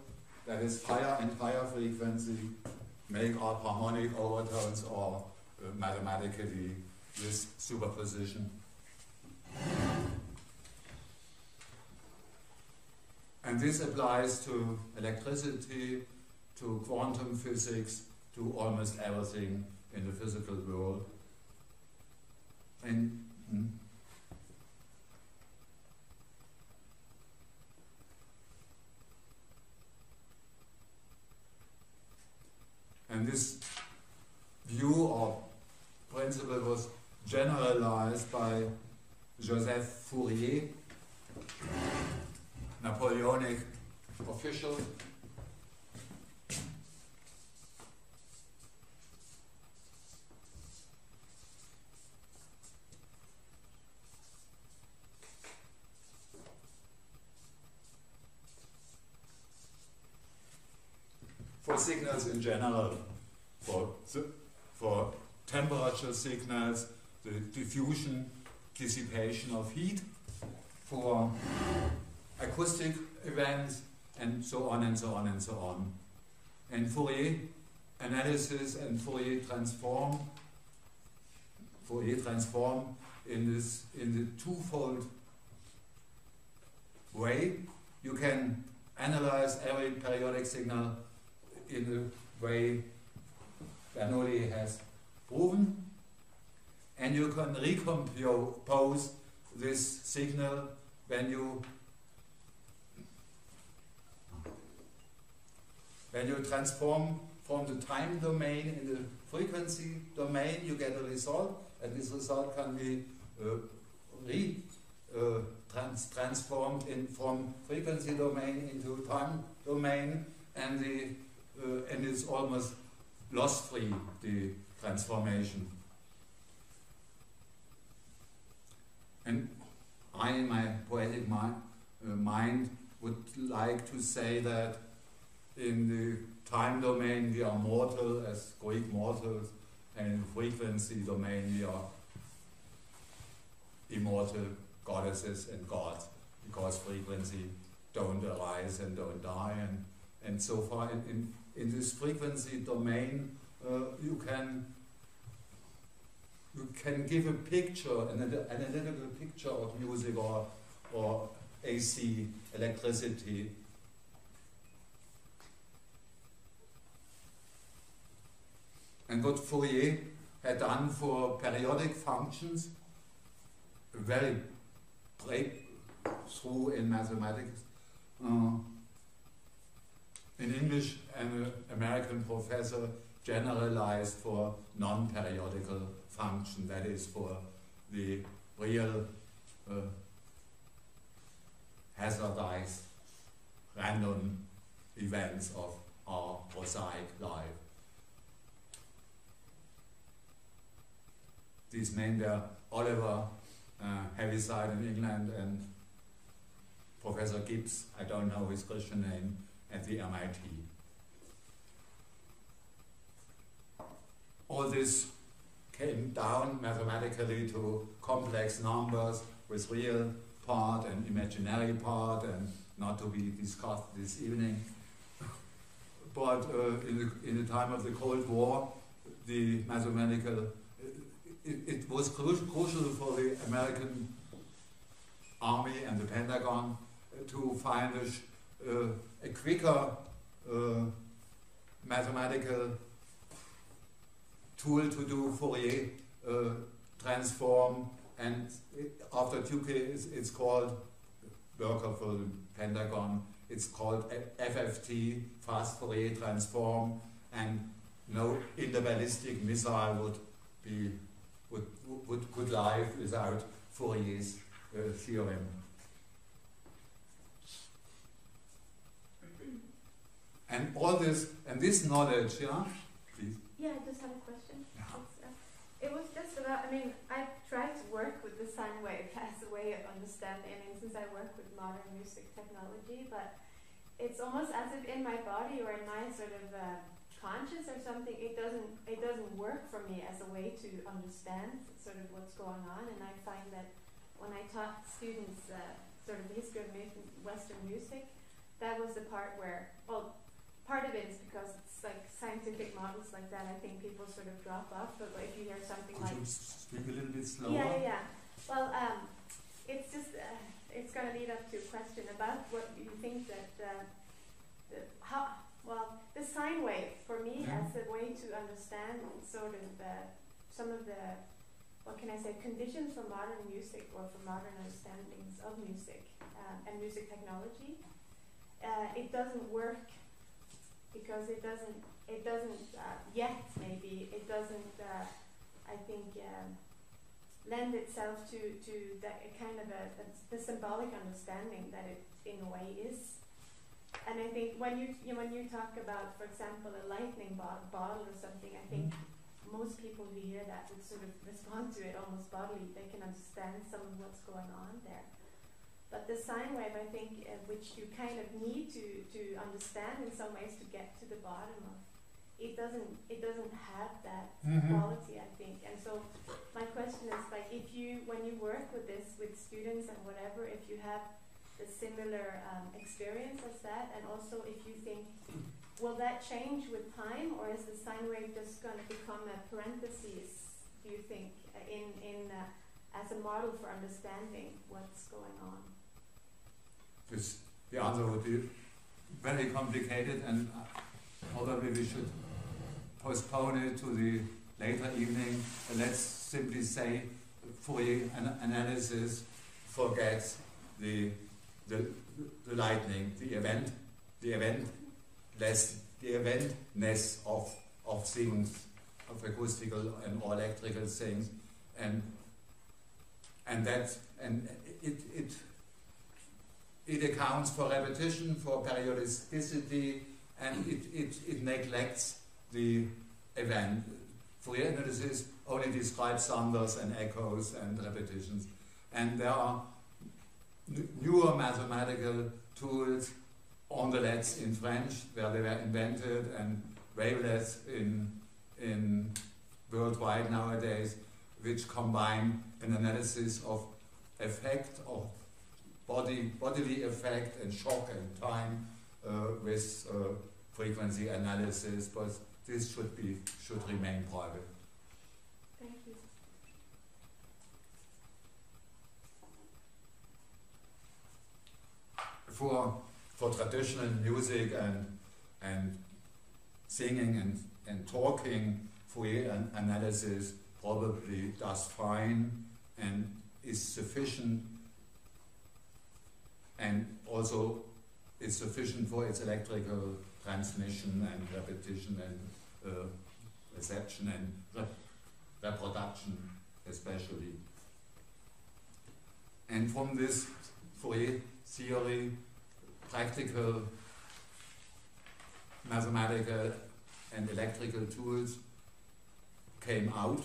that is higher and higher frequency, make up harmonic overtones or mathematically this superposition. And this applies to electricity, to quantum physics, to almost everything in the physical world. And this view or principle was generalized by Joseph Fourier, Napoleonic official. For signals in general, for temperature signals, the diffusion, dissipation of heat, for acoustic events, and so on and so on and so on. And Fourier analysis and Fourier transform in the twofold way. You can analyze every periodic signal in the way Bernoulli has proven, and you can recompose this signal when you transform from the time domain in the frequency domain. You get a result, and this result can be transformed from frequency domain into time domain, and it's almost loss-free, the transformation. And I, in my poetic mind, would like to say that in the time domain we are mortal as Greek mortals, and in the frequency domain we are immortal goddesses and gods, because frequency don't arise and don't die, and so far in this frequency domain you can give a picture, an analytical picture of music or AC electricity. And what Fourier had done for periodic functions, a very breakthrough in mathematics. In English, an American professor generalized for non-periodical function, that is for the real hazardized random events of our prosaic life. These men were Oliver Heaviside in England and Professor Gibbs, I don't know his Christian name, at the MIT. All this came down mathematically to complex numbers with real part and imaginary part, and not to be discussed this evening. But in the time of the Cold War, the mathematical, it was crucial for the American Army and the Pentagon to find a quicker mathematical tool to do Fourier transform, and after Tukey it's called, worker for the Pentagon, it's called FFT, fast Fourier transform, and no interballistic missile could live without Fourier's theorem. And all this, and this knowledge, yeah, please. Yeah, I just have a question. It was just about, I mean, I tried to work with the sine wave as a way of understanding, I mean, since I work with modern music technology, but it's almost as if in my body or in my sort of conscious or something, it doesn't work for me as a way to understand sort of what's going on. And I find that when I taught students sort of the history of Western music, that was the part where, well, part of it is because it's like scientific models like that, I think people sort of drop off, but if you hear something Could like... you speak a little bit slower? Yeah. Well, it's just, it's going to lead up to a question about what you think that, the sine wave, for me, as a way to understand sort of some of the, what can I say, conditions for modern music or for modern understandings of music and music technology, it doesn't work because it doesn't yet, maybe, it doesn't, I think, lend itself to that kind of the symbolic understanding that it, in a way, is. And I think when you talk about, for example, a lightning bottle or something, I think most people who hear that would sort of respond to it almost bodily. They can understand some of what's going on there. But the sine wave, I think, which you kind of need to understand in some ways to get to the bottom of, it doesn't have that quality, I think. And so my question is, like, when you work with this with students and whatever, if you have the similar experience as that, and also if you think, will that change with time, or is the sine wave just going to become a parenthesis, do you think, as a model for understanding what's going on? The answer would be very complicated, and probably we should postpone it to the later evening. Let's simply say Fourier analysis forgets the lightning, the eventness of things, of acoustical and or electrical things, and it accounts for repetition, for periodicity, and it neglects the event. Fourier analysis only describes thunders and echoes and repetitions, and there are newer mathematical tools, ondelettes in French, where they were invented, and wavelets in worldwide nowadays, which combine an analysis of effect, of bodily effect and shock and time with frequency analysis, but this should remain private. Thank you. For traditional music and singing and talking, Fourier analysis probably does fine and is sufficient, and also is sufficient for its electrical transmission and repetition and reception and reproduction especially. And from this Fourier theory, practical mathematical and electrical tools came out,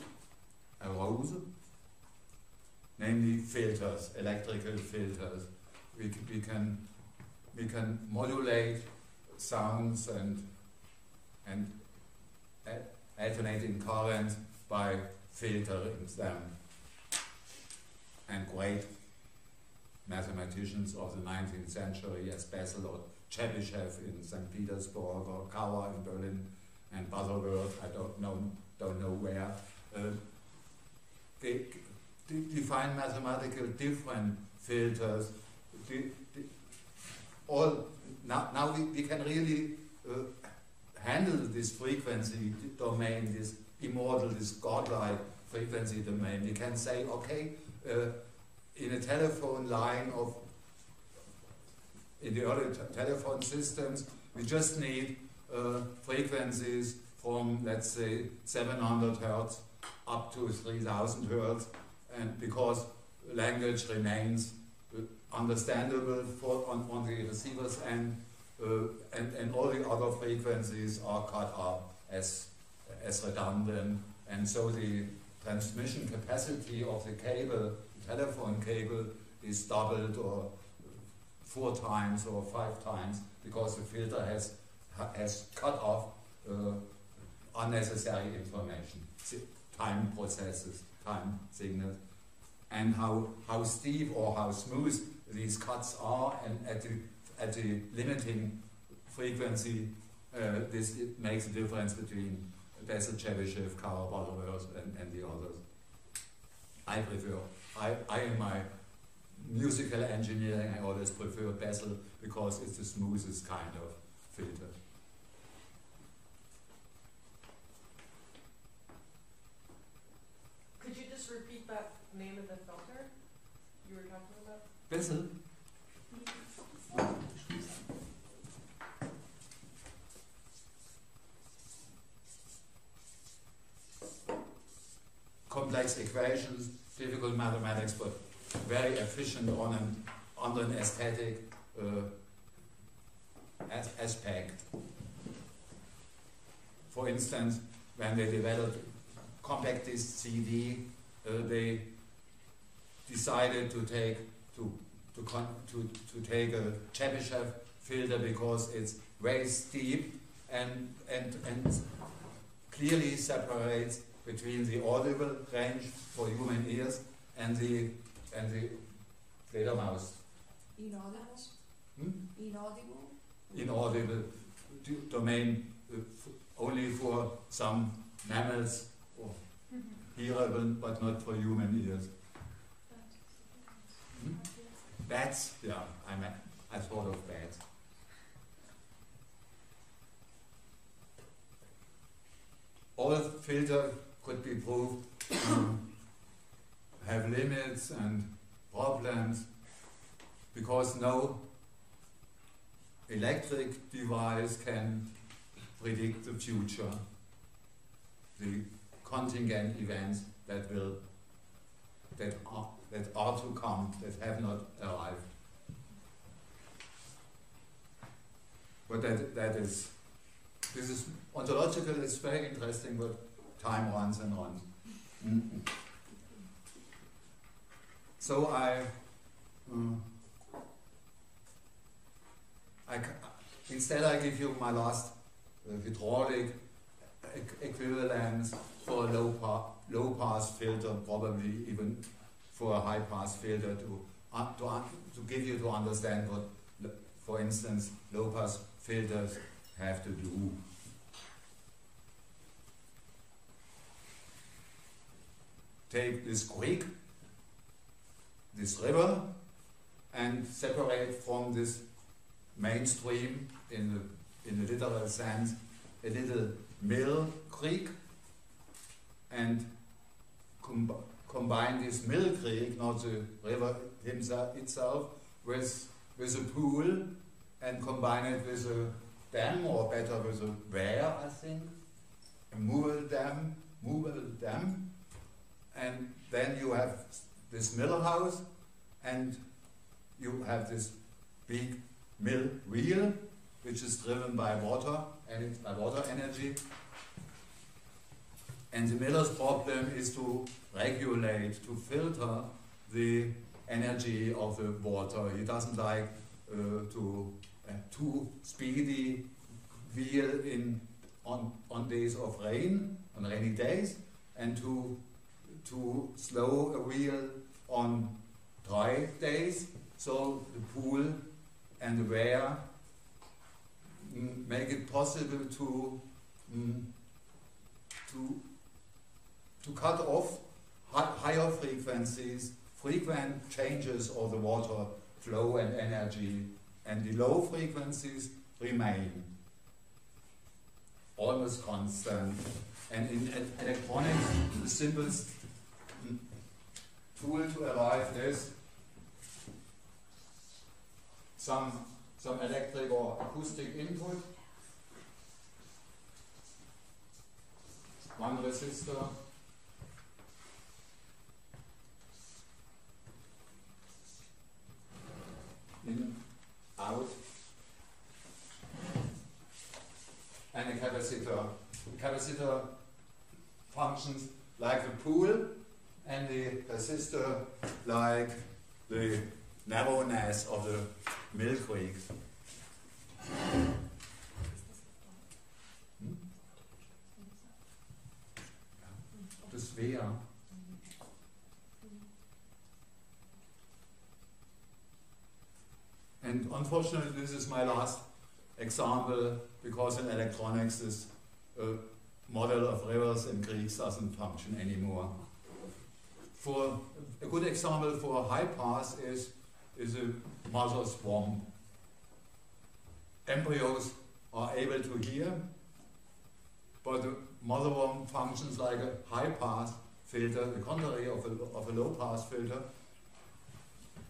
arose, namely filters, electrical filters. We can modulate sounds and alternating currents by filtering them. And great mathematicians of the 19th century, as Bessel or Chebyshev in St. Petersburg, or Kauer in Berlin, and Butterworth, I don't know where, they define mathematical different filters. Now we can really handle this frequency domain, this immortal, this godlike frequency domain. We can say, okay, in a telephone line in the early telephone systems, we just need frequencies from, let's say, 700 Hertz up to 3000 Hertz, and because language remains understandable on the receiver's end, and all the other frequencies are cut off as redundant, and so the transmission capacity of the cable, telephone cable, is doubled or 4 times or 5 times, because the filter has cut off unnecessary information, time processes, time signals, and how steep or how smooth these cuts are, and at the limiting frequency, it makes a difference between Bessel, Chebyshev, Kauer, Butterworth, and the others. I in my musical engineering, I always prefer Bessel because it's the smoothest kind of filter. Could you just repeat that name of the filter you were talking about? Bessel? Complex equations, difficult mathematics, but very efficient on an aesthetic aspect. For instance, when they developed compact disc CD, they decided to take a Chebyshev filter because it's very steep and clearly separates between the audible range for human ears and the Fledermaus. Inaudible? Inaudible domain only for some mammals, or hearable, but not for human ears. Bats, yeah, I thought of bats. All filters could be proved have limits and problems, because no electric device can predict the future, the contingent events that are to come, that have not arrived. But this is ontological, it's very interesting, but time runs and runs. So instead I give you my last hydraulic equivalence for a low pass filter, probably even for a high pass filter, to give you to understand what, for instance, low pass filters have to do. Take this creek, this river, and separate from this mainstream, in the literal sense, a little mill creek, and combine this mill creek, not the river itself, with a pool, and combine it with a dam, or better with a weir, I think, a movable dam, and then you have this mill house, and you have this big mill wheel, which is driven by water, and it's by water energy. And the miller's problem is to regulate, to filter the energy of the water. He doesn't like to too speedy wheel on days of rain, on rainy days, and to slow a wheel on dry days. So the pool and the weir make it possible to cut off higher frequencies, frequent changes of the water flow and energy, and the low frequencies remain almost constant. And in electronics, the simplest tool to arrive is some electric or acoustic input, one resistor, in, out, and a capacitor. The capacitor functions like the pool, and the resistor like the narrowness of the mill creek. Das Wehr. And unfortunately, this is my last example, because in electronics this model of rivers and creeks doesn't function anymore. For a good example for a high pass is a mother swamp. Embryos are able to hear, but the mother worm functions like a high pass filter, the contrary of a low pass filter,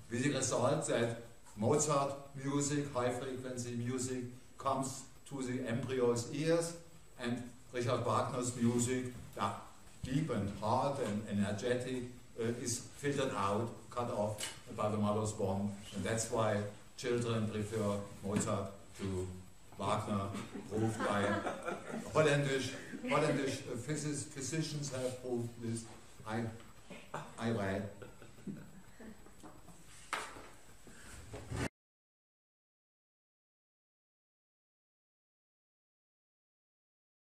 with the result that Mozart music, high frequency music, comes to the embryo's ears, and Richard Wagner's music, deep and hard and energetic, is filtered out, cut off by the mother's womb, and that's why children prefer Mozart to Wagner, proved by Holländish physicians have proved this. I read